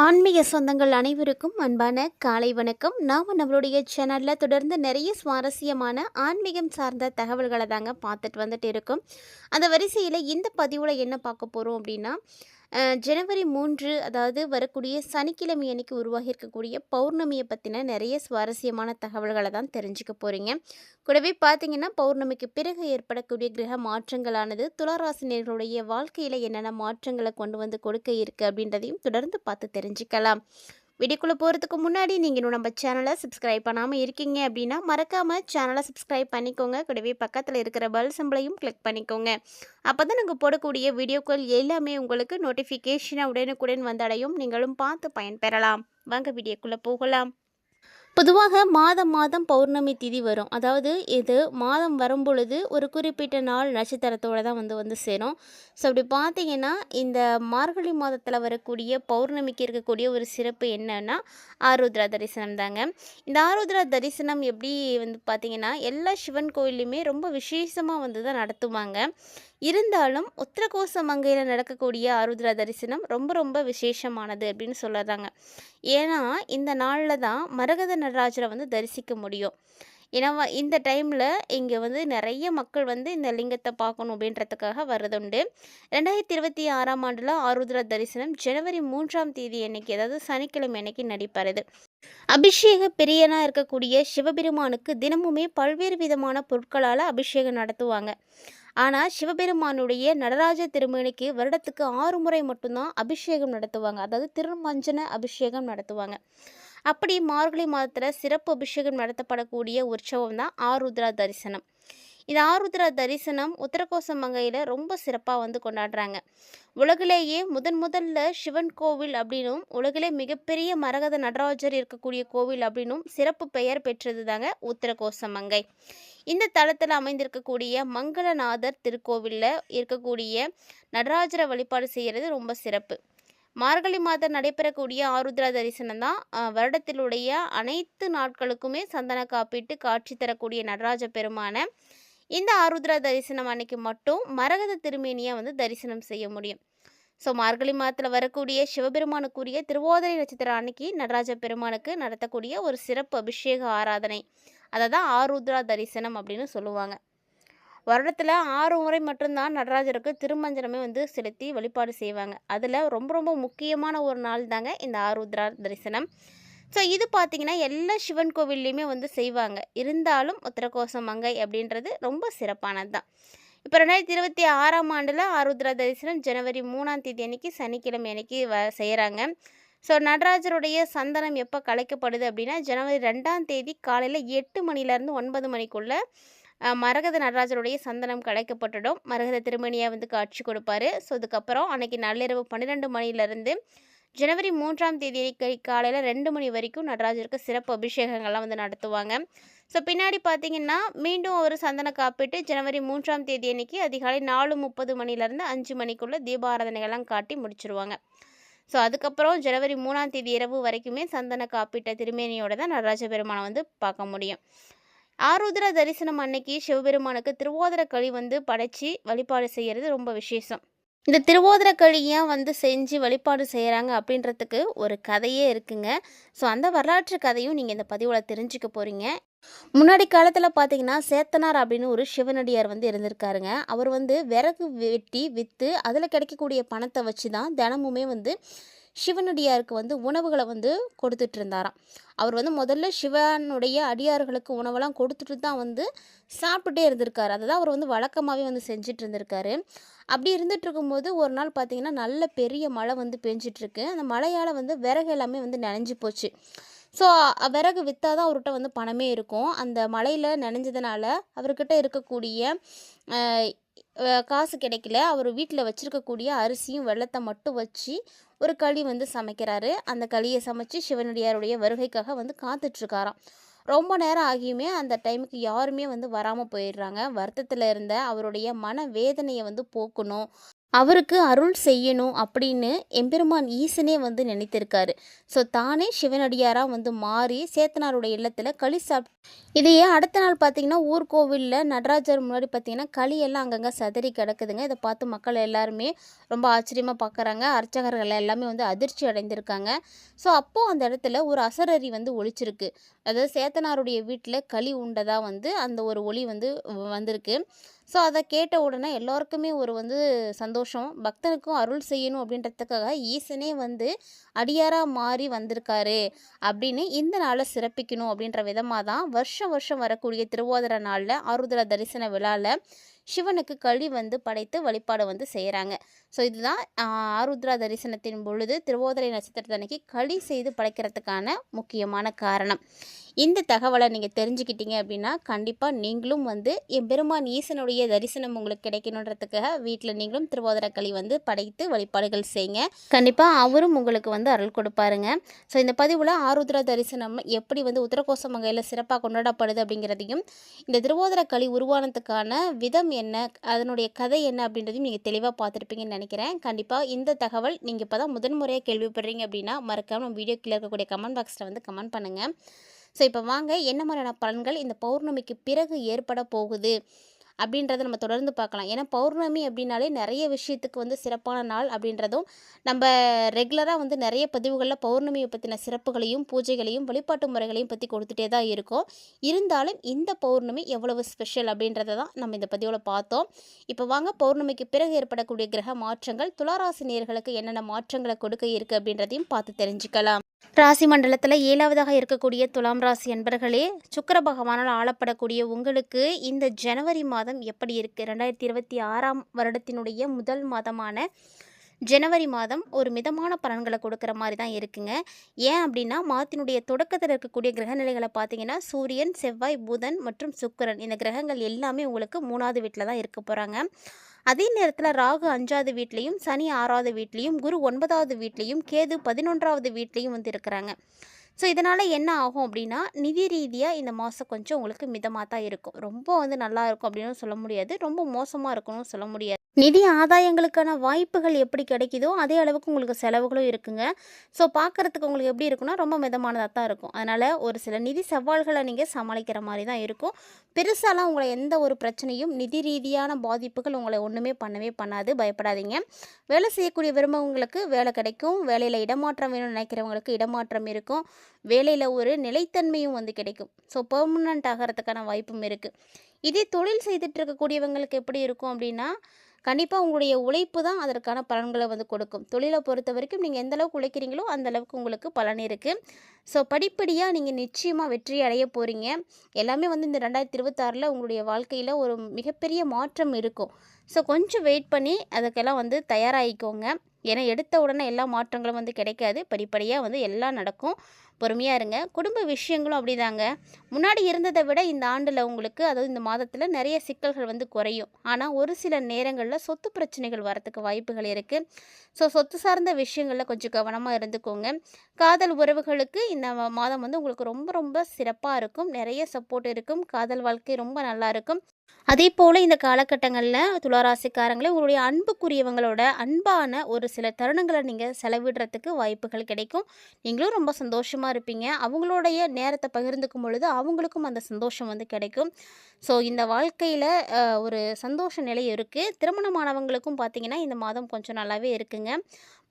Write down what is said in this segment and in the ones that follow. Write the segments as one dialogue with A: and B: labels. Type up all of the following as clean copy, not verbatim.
A: ஆன்மீக சொந்தங்கள் அனைவருக்கும் அன்பான காலை வணக்கம். நாம் நம்மளுடைய சேனலில் தொடர்ந்து நிறைய சுவாரஸ்யமான ஆன்மீகம் சார்ந்த தகவல்களை தாங்க பார்த்துட்டு வந்துட்டு இருக்கோம். அந்த வரிசையில் இந்த பதிவில் என்ன பார்க்க போகிறோம் அப்படின்னா, ஜனவரி 3 அதாவது வரக்கூடிய சனிக்கிழமை அன்னைக்கு உருவாகி இருக்கக்கூடிய பௌர்ணமியை பற்றின நிறைய சுவாரஸ்யமான தகவல்களை தான் தெரிஞ்சுக்க போகிறீங்க. கூடவே பார்த்தீங்கன்னா, பௌர்ணமிக்கு பிறகு ஏற்படக்கூடிய கிரக மாற்றங்களானது துளாராசினியர்களுடைய வாழ்க்கையில் என்னென்ன மாற்றங்களை கொண்டு வந்து கொடுக்க இருக்குது அப்படின்றதையும் தொடர்ந்து பார்த்து தெரிஞ்சுக்கலாம். வீடியோக்குள்ளே போகிறதுக்கு முன்னாடி நீங்கள் இன்னும் நம்ம சேனலை சப்ஸ்கிரைப் பண்ணாமல் இருக்கீங்க அப்படின்னா மறக்காமல் சேனலை சப்ஸ்கிரைப் பண்ணிக்கோங்க. கூடவே பக்கத்தில் இருக்கிற பெல் சிம்பலையும் கிளிக் பண்ணிக்கோங்க. அப்போ தான் நாங்கள் போடக்கூடிய வீடியோக்கள் எல்லாமே உங்களுக்கு நோட்டிஃபிகேஷனை உடனுக்குடன் வந்தடையும். நீங்களும் பார்த்து பயன்பெறலாம். வாங்க வீடியோக்குள்ளே போகலாம். பொதுவாக மாதம் மாதம் பௌர்ணமி திதி வரும். அதாவது இது மாதம் வரும்பொழுது ஒரு குறிப்பிட்ட நாள் நட்சத்திரத்தோடு தான் வந்து சேரும். ஸோ அப்படி பார்த்தீங்கன்னா, இந்த மார்கழி மாதத்தில் வரக்கூடிய பௌர்ணமிக்கு இருக்கக்கூடிய ஒரு சிறப்பு என்னன்னா, ஆருத்ரா தரிசனம் தாங்க. இந்த ஆருத்ரா தரிசனம் எப்படி வந்து பார்த்திங்கன்னா, எல்லா சிவன் கோயிலையுமே ரொம்ப விசேஷமாக வந்து தான் நடத்துவாங்க. இருந்தாலும் உத்திரகோச மங்கையில் நடக்கக்கூடிய ஆருத்ரா தரிசனம் ரொம்ப ரொம்ப விசேஷமானது அப்படின்னு சொல்லுறாங்க. ஏன்னா இந்த நாளில் தான் மரகத நடராஜரை வந்து தரிசிக்க முடியும். ஏன்னா இந்த டைமில் இங்கே வந்து நிறைய மக்கள் வந்து இந்த லிங்கத்தை பார்க்கணும் அப்படின்றதுக்காக வர்றதுண்டு. 2026ஆம் ஆண்டில் ஆருத்ரா தரிசனம் ஜனவரி 3ஆம் தேதி அன்னைக்கு, அதாவது சனிக்கிழமை அன்னைக்கு நடைபெறுது. அபிஷேக பிரியனாக இருக்கக்கூடிய சிவபெருமானுக்கு தினமுமே பல்வேறு விதமான பொருட்களால் அபிஷேகம் நடத்துவாங்க. ஆனால் சிவபெருமானுடைய நடராஜ திருமேனிக்கு வருடத்துக்கு 6 முறை மட்டும்தான் அபிஷேகம் நடத்துவாங்க. அதாவது திருமஞ்சன அபிஷேகம் நடத்துவாங்க. அப்படி மார்கழி மாதத்தில் சிறப்பு அபிஷேகம் நடத்தப்படக்கூடிய உற்சவம் தான் ஆருத்ரா தரிசனம். இந்த ஆருத்ரா தரிசனம் உத்தரகோச மங்கையில் ரொம்ப சிறப்பாக வந்து கொண்டாடுறாங்க. உலகிலேயே முதல்ல சிவன் கோவில் அப்படின்னும், உலகிலே மிகப்பெரிய மரகத நடராஜர் இருக்கக்கூடிய கோவில் அப்படின்னும் சிறப்பு பெயர் பெற்றது தாங்க உத்தரகோச மங்கை. இந்த தளத்தில் அமைந்திருக்கக்கூடிய மங்களநாதர் திருக்கோவிலில் இருக்கக்கூடிய நடராஜரை வழிபாடு செய்கிறது ரொம்ப சிறப்பு. மார்கழி மாதம் நடைபெறக்கூடிய ஆருத்ரா தரிசனம் தான் வருடத்திலுடைய அனைத்து நாட்களுக்குமே சந்தன காப்பிட்டு காட்சி தரக்கூடிய நடராஜ பெருமான இந்த ஆருத்ரா தரிசனம் அன்னைக்கு மட்டும் மரகத திருமேனியாக வந்து தரிசனம் செய்ய முடியும். ஸோ மார்கழி மாதத்தில் வரக்கூடிய சிவபெருமானுக்குரிய திருவோதரை நட்சத்திரம் அன்னைக்கு நடராஜ பெருமானுக்கு நடத்தக்கூடிய ஒரு சிறப்பு அபிஷேக ஆராதனை, அதை தான் ஆருத்ரா தரிசனம் அப்படின்னு சொல்லுவாங்க. வருடத்தில் 6 முறை மட்டும்தான் நடராஜருக்கு திருமஞ்சனமே வந்து செலுத்தி வழிபாடு செய்வாங்க. அதில் ரொம்ப ரொம்ப முக்கியமான ஒரு நாள் தாங்க இந்த ஆருத்ரா தரிசனம். ஸோ இது பார்த்திங்கன்னா எல்லா சிவன் கோவில்லையுமே வந்து செய்வாங்க. இருந்தாலும் உத்தரகோச மங்கை அப்படின்றது ரொம்ப சிறப்பானது தான். இப்போ 2026ஆம் ஆண்டில் ஆருத்ரா தரிசனம் ஜனவரி 3ஆம் தேதி அன்னைக்கு சனிக்கிழமை அன்னைக்கு செய்கிறாங்க. ஸோ நடராஜருடைய சந்தனம் எப்போ கலைக்கப்படுது அப்படின்னா, ஜனவரி 2ஆம் தேதி காலையில் 8 மணிலேருந்து 9 மணிக்குள்ளே மரகத நடராஜருடைய சந்தனம் கலைக்கப்பட்டுடும். மரகத திருமணியாக வந்து காட்சி கொடுப்பாரு. ஸோ அதுக்கப்புறம் அன்றைக்கி நள்ளிரவு 12 மணிலேருந்து ஜனவரி 3ஆம் தேதி காலையில் 2 மணி வரைக்கும் நடராஜருக்கு சிறப்பு அபிஷேகங்கள்லாம் வந்து நடத்துவாங்க. ஸோ பின்னாடி பார்த்திங்கன்னா மீண்டும் ஒரு சந்தன காப்பிட்டு ஜனவரி 3ஆம் தேதி அன்னைக்கு அதிகாலை 4:30 மணிலேருந்து 5 மணிக்குள்ளே தீபாராதனைகள்லாம் காட்டி முடிச்சிருவாங்க. ஸோ அதுக்கப்புறம் ஜனவரி 3ஆம் தேதி இரவு வரைக்குமே சந்தன காப்பிட்ட திருமேனியோட தான் நடராஜ பெருமானை வந்து பார்க்க முடியும். ஆருத்ரா தரிசனம் அன்னைக்கு சிவபெருமானுக்கு திருவோதர களி வந்து படைச்சி வழிபாடு செய்கிறது ரொம்ப விசேஷம். இந்த திருவோதர களி ஏன் வந்து செஞ்சு வழிபாடு செய்கிறாங்க அப்படின்றதுக்கு ஒரு கதையே இருக்குங்க. ஸோ அந்த வரலாற்று கதையும் நீங்கள் இந்த பதிவில் தெரிஞ்சுக்க போகிறீங்க. முன்னாடி காலத்தில் பார்த்தீங்கன்னா சேத்தனார் அப்படின்னு ஒரு சிவனடியார் வந்து இருந்திருக்காருங்க. அவர் வந்து விறகு வெட்டி விற்று அதில் கிடைக்கக்கூடிய பணத்தை வச்சு தான் தினமுமே வந்து சிவனடியாருக்கு வந்து உணவுகளை வந்து கொடுத்துட்டு இருந்தாராம். அவர் வந்து முதல்ல சிவனுடைய அடியார்களுக்கு உணவெல்லாம் கொடுத்துட்டு தான் வந்து சாப்பிட்டுட்டே இருந்திருக்காரு. அதை தான் அவர் வந்து வழக்கமாகவே வந்து செஞ்சுட்டு இருந்திருக்காரு. அப்படி இருந்துட்டு இருக்கும்போது ஒரு நாள் பார்த்தீங்கன்னா நல்ல பெரிய மழை வந்து பெஞ்சிட்ருக்கு. அந்த மழையால் வந்து விறகு எல்லாமே வந்து நனைஞ்சு போச்சு. ஸோ விறகு விற்றா தான் அவர்கிட்ட வந்து பணமே இருக்கும். அந்த மழையில் நனைஞ்சதுனால அவர்கிட்ட இருக்கக்கூடிய காசு கிடைக்கல. அவர் வீட்டில் வச்சுருக்கக்கூடிய அரிசியும் வெள்ளத்தை மட்டும் வச்சு ஒரு களி வந்து சமைக்கிறாரு. அந்த களியை சமைச்சு சிவனடியாருடைய வருகைக்காக வந்து காத்துட்ருக்காராம். ரொம்ப நேரம் ஆகியுமே அந்த டைமுக்கு யாருமே வந்து வராமல் போயிடுறாங்க. வருத்தத்தில் இருந்த அவருடைய மன வேதனையை வந்து போக்கணும், அவருக்கு அருள் செய்யணும் அப்படின்னு எம்பெருமான் ஈசனே வந்து நினைத்திருக்காரு. ஸோ தானே சிவனடியாரா வந்து மாறி சேத்தனாருடைய இல்லத்துல களி இதையே அடுத்த நாள் பார்த்தீங்கன்னா, ஊர் கோவில்ல நடராஜர் முன்னாடி பார்த்தீங்கன்னா, களியெல்லாம் அங்கங்க சதறி கிடக்குதுங்க. இத பார்த்து மக்கள் எல்லாருமே ரொம்ப ஆச்சரியமா பார்க்குறாங்க. அர்ச்சகர்கள் எல்லாமே வந்து அதிர்ச்சி அடைந்திருக்காங்க. ஸோ அப்போ அந்த இடத்துல ஒரு அசரறி வந்து ஒலிச்சிருக்கு. அதாவது சேத்தனாருடைய வீட்ல களி உண்டதா வந்து அந்த ஒரு ஒலி வந்து வந்திருக்கு. ஸோ அத கேட்ட உடனே எல்லோருக்குமே ஒரு வந்து சந்தோஷம். பக்தனுக்கும் அருள் செய்யணும் அப்படின்றதுக்காக ஈசனே வந்து அடியாரா மாறி வந்திருக்காரு அப்படின்னு இந்த நாளை சிறப்பிக்கணும் அப்படின்ற விதமாக தான் வருஷம் வருஷம் வரக்கூடிய திருவாதிரை நாளில் ஆருத்ரா தரிசன விழாவில் சிவனுக்கு களி வந்து படைத்து வழிபாடு வந்து செய்கிறாங்க. ஸோ இதுதான் ஆருத்ரா தரிசனத்தின் பொழுது திருவோதரை நட்சத்திரத்தன்னைக்கு களி செய்து படைக்கிறதுக்கான முக்கியமான காரணம். இந்த தகவலை நீங்கள் தெரிஞ்சுக்கிட்டீங்க அப்படின்னா கண்டிப்பாக நீங்களும் வந்து எம்பெருமான் ஈசனுடைய தரிசனம் உங்களுக்கு கிடைக்கணுன்றதுக்காக வீட்டில் நீங்களும் திருவாதிரை களி வந்து படைத்து வழிபாடுகள் செய்யுங்க. கண்டிப்பாக அவரும் உங்களுக்கு வந்து அருள் கொடுப்பாருங்க. ஸோ இந்த பதிவில் ஆருத்ரா தரிசனம் எப்படி வந்து உத்தரகோச மங்கையில் சிறப்பாக கொண்டாடப்படுது அப்படிங்கிறதையும் இந்த திருவாதிரை களி உருவானதுக்கான விதம் என்ன, அதனுடைய கதை என்ன அப்படின்றதையும் நீங்கள் தெளிவாக பார்த்துருப்பீங்கன்னு நினைக்கிறேன். கண்டிப்பாக இந்த தகவல் நீங்கள் இப்போ தான் முதன்முறையாக கேள்விப்படுறீங்க அப்படின்னா மறக்காமல் நம்ம வீடியோ கீழே இருக்கக்கூடிய கமெண்ட் பாக்ஸில் வந்து கமெண்ட் பண்ணுங்கள். ஸோ இப்போ வாங்க என்ன மாதிரியான பலன்கள் இந்த பௌர்ணமிக்கு பிறகு ஏற்பட போகுது அப்படின்றத நம்ம தொடர்ந்து பார்க்கலாம். ஏன்னா பௌர்ணமி அப்படின்னாலே நிறைய விஷயத்துக்கு வந்து சிறப்பான நாள் அப்படின்றதும் நம்ம ரெகுலராக வந்து நிறைய பதிவுகளில் பௌர்ணமியை பற்றின சிறப்புகளையும் பூஜைகளையும் வழிபாட்டு முறைகளையும் பற்றி கொடுத்துட்டே தான் இருக்கோம். இருந்தாலும் இந்த பௌர்ணமி எவ்வளவு ஸ்பெஷல் அப்படின்றத தான் நம்ம இந்த பதிவில் பார்த்தோம். இப்போ வாங்க பௌர்ணமிக்கு பிறகு ஏற்படக்கூடிய கிரக மாற்றங்கள் துளாராசி நேயர்களுக்கு என்னென்ன மாற்றங்களை கொடுக்க இருக்குது அப்படின்றதையும் பார்த்து தெரிஞ்சுக்கலாம். ராசி மண்டலத்தில் 7வதாக இருக்கக்கூடிய துலாம் ராசி அன்பர்களே, சுக்கிர பகவானால் ஆளப்படக்கூடிய உங்களுக்கு இந்த ஜனவரி மாதம் எப்படி இருக்குது? 2026ஆம் வருடத்தினுடைய முதல் மாதமான ஜனவரி மாதம் ஒரு மிதமான பலன்களை கொடுக்குற மாதிரி தான் இருக்குங்க. ஏன் அப்படின்னா மாதத்தினுடைய தொடக்கத்தில் இருக்கக்கூடிய கிரகநிலைகளை பார்த்தீங்கன்னா சூரியன், செவ்வாய், புதன் மற்றும் சுக்கிரன் இந்த கிரகங்கள் எல்லாமே உங்களுக்கு 3வது வீட்டில் தான் இருக்க போகிறாங்க. அதே நேரத்தில் ராகு 5வது வீட்லேயும், சனி 6வது வீட்லேயும், குரு 9வது வீட்லேயும், கேது 11வது வீட்லேயும் வந்து இருக்கிறாங்க. ஸோ இதனால் என்ன ஆகும் அப்படின்னா நிதி ரீதியாக இந்த மாதம் கொஞ்சம் உங்களுக்கு மிதமாக தான் இருக்கும். ரொம்ப வந்து நல்லா இருக்கும் அப்படின்னு சொல்ல முடியாது, ரொம்ப மோசமாக இருக்கணும்னு சொல்ல முடியாது. நிதி ஆதாயங்களுக்கான வாய்ப்புகள் எப்படி கிடைக்குதோ அதே அளவுக்கு உங்களுக்கு செலவுகளும் இருக்குங்க. ஸோ பார்க்குறதுக்கு உங்களுக்கு எப்படி இருக்குன்னா ரொம்ப மிதமானதாக தான் இருக்கும். அதனால் ஒரு சில நிதி சவால்களை நீங்கள் சமாளிக்கிற மாதிரி தான் இருக்கும். பெருசாலாம் உங்களை எந்த ஒரு பிரச்சனையும் நிதி ரீதியான பாதிப்புகள் உங்களை ஒன்றுமே பண்ணவே பண்ணாது, பயப்படாதீங்க. வேலை செய்யக்கூடிய விரும்பவங்களுக்கு வேலை கிடைக்கும். வேலையில் இடமாற்றம் வேணும்னு நினைக்கிறவங்களுக்கு இடமாற்றம் இருக்கும். வேலையில் ஒரு நிலைத்தன்மையும் வந்து கிடைக்கும். ஸோ பெர்மனண்ட் ஆகிறதுக்கான வாய்ப்பும் இருக்குது. இதே தொழில் செய்துட்டு இருக்கக்கூடியவங்களுக்கு எப்படி இருக்கும் அப்படின்னா கண்டிப்பாக உங்களுடைய உழைப்பு தான் அதற்கான பலன்களை வந்து கொடுக்கும். தொழிலை பொறுத்த வரைக்கும் நீங்கள் எந்த அளவுக்கு உழைக்கிறீங்களோ அந்த அளவுக்கு உங்களுக்கு பலன் இருக்குது. ஸோ படிப்படியாக நீங்கள் நிச்சயமாக வெற்றி அடைய போகிறீங்க. எல்லாமே வந்து இந்த 2026 உங்களுடைய வாழ்க்கையில் ஒரு மிகப்பெரிய மாற்றம் இருக்கும். ஸோ கொஞ்சம் வெயிட் பண்ணி அதுக்கெல்லாம் வந்து தயாராகிக்கோங்க. ஏன்னா எடுத்த உடனே எல்லா மாற்றங்களும் வந்து கிடைக்காது. படிப்படியாக வந்து எல்லாம் நடக்கும். பொறுமையாக இருங்க. குடும்ப விஷயங்களும் அப்படிதாங்க. முன்னாடி இருந்ததை விட இந்த ஆண்டில் உங்களுக்கு அதாவது இந்த மாதத்தில் நிறைய சிக்கல்கள் வந்து குறையும். ஆனால் ஒரு சில நேரங்களில் சொத்து பிரச்சனைகள் வரத்துக்கு வாய்ப்புகள் இருக்குது. ஸோ சொத்து சார்ந்த விஷயங்களில் கொஞ்சம் கவனமாக இருந்துக்கோங்க. காதல் உறவுகளுக்கு இந்த மாதம் வந்து உங்களுக்கு ரொம்ப ரொம்ப சிறப்பாக இருக்கும். நிறைய சப்போர்ட் இருக்கும். காதல் வாழ்க்கை ரொம்ப நல்லா இருக்கும். அதே போல் இந்த காலகட்டங்களில் துளாராசிக்காரங்களே உங்களுடைய அன்புக்குரியவங்களோட அன்பான ஒரு சில தருணங்களை நீங்கள் செலவிடுறதுக்கு வாய்ப்புகள் கிடைக்கும். நீங்களும் ரொம்ப சந்தோஷமாக இருப்பீங்க. அவங்களுடைய நேரத்தை பகிர்ந்துக்கும் பொழுது அவங்களுக்கும் அந்த சந்தோஷம் வந்து கிடைக்கும். ஸோ இந்த வாழ்க்கையில் ஒரு சந்தோஷ நிலை இருக்குது. திருமணமானவங்களுக்கும் பார்த்திங்கன்னா இந்த மாதம் கொஞ்சம் நல்லாவே இருக்குங்க.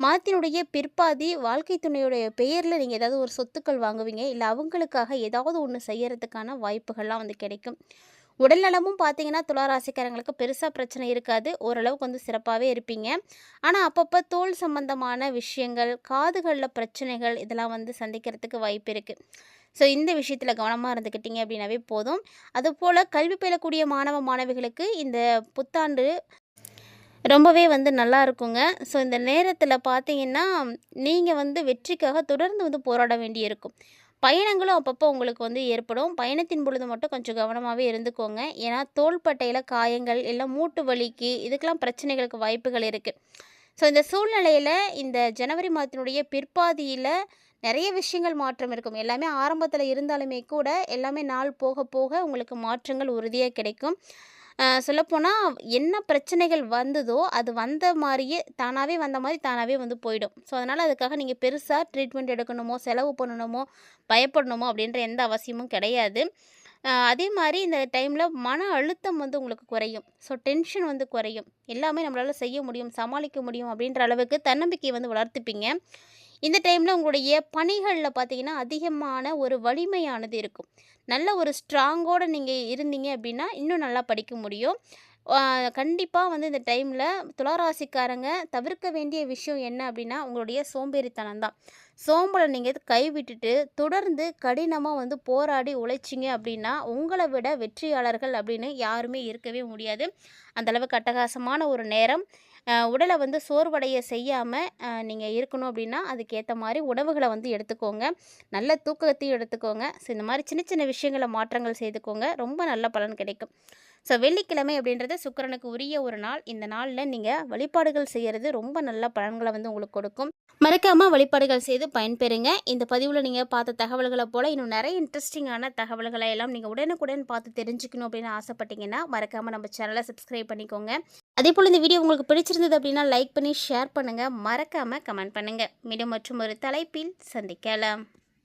A: மாதத்தினுடைய பிற்பாதி வாழ்க்கை துணையுடைய பெயரில் நீங்கள் ஏதாவது ஒரு சொத்துக்கள் வாங்குவீங்க. இல்லை அவங்களுக்காக ஏதாவது ஒன்று செய்கிறதுக்கான வாய்ப்புகள்லாம் வந்து கிடைக்கும். உடல்நலமும் பார்த்தீங்கன்னா துளாராசிக்காரங்களுக்கு பெருசாக பிரச்சனை இருக்காது. ஓரளவுக்கு வந்து சிறப்பாகவே இருப்பீங்க. ஆனால் அப்பப்போ தோல் சம்பந்தமான விஷயங்கள், காதுகளில் பிரச்சனைகள் இதெல்லாம் வந்து சந்திக்கிறதுக்கு வாய்ப்பு இருக்குது. ஸோ இந்த விஷயத்தில் கவனமாக இருந்துக்கிட்டீங்க அப்படின்னாவே போதும். அதுபோல் கல்வி பயிலக்கூடிய மாணவ மாணவிகளுக்கு இந்த புத்தாண்டு ரொம்பவே வந்து நல்லா இருக்குங்க. ஸோ இந்த நேரத்தில் பார்த்தீங்கன்னா நீங்கள் வந்து வெற்றிக்காக தொடர்ந்து வந்து போராட வேண்டியிருக்கும். பயணங்களும் அப்பப்போ உங்களுக்கு வந்து ஏற்படும். பயணத்தின் பொழுது மட்டும் கொஞ்சம் கவனமாகவே இருந்துக்கோங்க. ஏன்னா தோள்பட்டையில் காயங்கள் இல்லை மூட்டு வலிக்கு இதுக்கெல்லாம் பிரச்சனைகளுக்கு வாய்ப்புகள் இருக்குது. ஸோ இந்த சூழ்நிலையில் இந்த ஜனவரி மாதத்தினுடைய பிற்பாதியில் நிறைய விஷயங்கள் மாற்றம் இருக்கும். எல்லாமே ஆரம்பத்தில் இருந்தாலுமே கூட எல்லாமே நாள் போக போக உங்களுக்கு மாற்றங்கள் உறுதியாக கிடைக்கும். சொல்லப்போனால் என்ன பிரச்சனைகள் வந்ததோ அது வந்த மாதிரியே தானாகவே வந்த மாதிரி தானாகவே வந்து போயிடும். ஸோ அதனால் அதுக்காக நீங்கள் பெருசாக ட்ரீட்மெண்ட் எடுக்கணுமோ, செலவு பண்ணணுமோ, பயப்படணுமோ அப்படின்ற எந்த அவசியமும் கிடையாது. அதே மாதிரி இந்த டைமில் மன அழுத்தம் வந்து உங்களுக்கு குறையும். ஸோ டென்ஷன் வந்து குறையும். எல்லாமே நம்மளால் செய்ய முடியும், சமாளிக்க முடியும் அப்படின்ற அளவுக்கு தன்னம்பிக்கையை வந்து வளர்த்துப்பீங்க. இந்த டைமில் உங்களுடைய பணிகளில் பார்த்தீங்கன்னா அதிகமான ஒரு வலிமையானது இருக்கும். நல்ல ஒரு ஸ்ட்ராங்கோடு நீங்கள் இருந்தீங்க அப்படின்னா இன்னும் நல்லா படிக்க முடியும். கண்டிப்பாக வந்து இந்த டைமில் துளாராசிக்காரங்க தவிர்க்க வேண்டிய விஷயம் என்ன அப்படின்னா உங்களுடைய சோம்பேறித்தனம் தான். சோம்பலை நீங்கள் கைவிட்டுட்டு தொடர்ந்து கடினமாக வந்து போராடி உழைச்சிங்க அப்படின்னா உங்களை விட வெற்றியாளர்கள் அப்படின்னு யாருமே இருக்கவே முடியாது. அந்தளவுக்கு அட்டகாசமான ஒரு நேரம். உடலை வந்து சோர்வடைய செய்யாமல் நீங்கள் இருக்கணும் அப்படின்னா அதுக்கேற்ற மாதிரி உணவுகளை வந்து எடுத்துக்கோங்க. நல்ல தூக்கத்தையும் எடுத்துக்கோங்க. ஸோ இந்த மாதிரி சின்ன சின்ன விஷயங்களை மாற்றங்கள் செய்துக்கோங்க. ரொம்ப நல்ல பலன் கிடைக்கும். ஸோ வெள்ளிக்கிழமை அப்படின்றது சுக்கிரனுக்கு உரிய ஒரு நாள். இந்த நாளில் நீங்கள் வழிபாடுகள் செய்கிறது ரொம்ப நல்ல பலன்களை வந்து உங்களுக்கு கொடுக்கும். மறக்காமல் வழிபாடுகள் செய்து பயன்பெறுங்க. இந்த பதிவில் நீங்கள் பார்த்த தகவல்களை போல் இன்னும் நிறைய இன்ட்ரெஸ்டிங்கான தகவல்களை எல்லாம் நீங்கள் உடனுக்குடன் பார்த்து தெரிஞ்சுக்கணும் அப்படின்னு ஆசைப்பட்டீங்கன்னா மறக்காமல் நம்ம சேனலை சப்ஸ்கிரைப் பண்ணிக்கோங்க. அதே போல் இந்த வீடியோ உங்களுக்கு பிடிச்சிருந்தது அப்படின்னா லைக் பண்ணி ஷேர் பண்ணுங்கள். மறக்காமல் கமெண்ட் பண்ணுங்கள். மீண்டும் மற்றும் ஒரு தலைப்பில் சந்திக்கலாம்.